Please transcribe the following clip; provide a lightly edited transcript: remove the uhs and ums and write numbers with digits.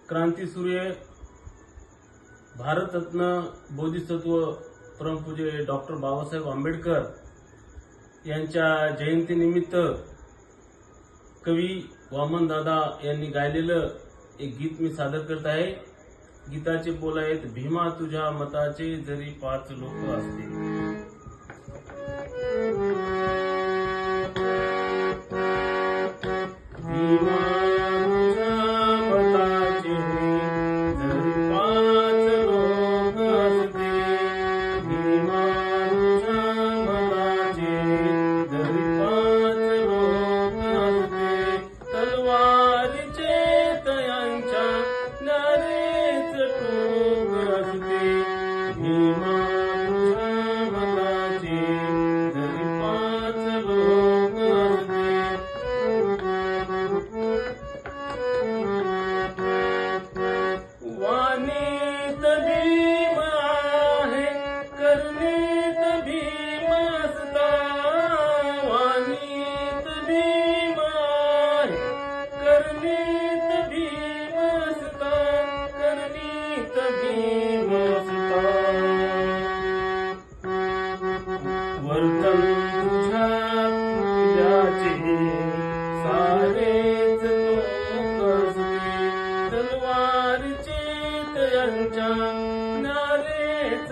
क्रांतीसूर्य भारतरत्न बोधिसत्व परमपूज्य डॉक्टर बाबासाहेब आंबेडकर यांच्या जयंतीनिमित्त कवी वामनदादा यांनी गायलेलं एक गीत मी सादर करत आहे. गीताचे बोल आहेत, भीमा तुझ्या मताचे जरी 5 लोक असतील. वर्तन तुझ्या फुल्याचे सारेच लोक असते, तलवारीचे त्यांच्या नारेच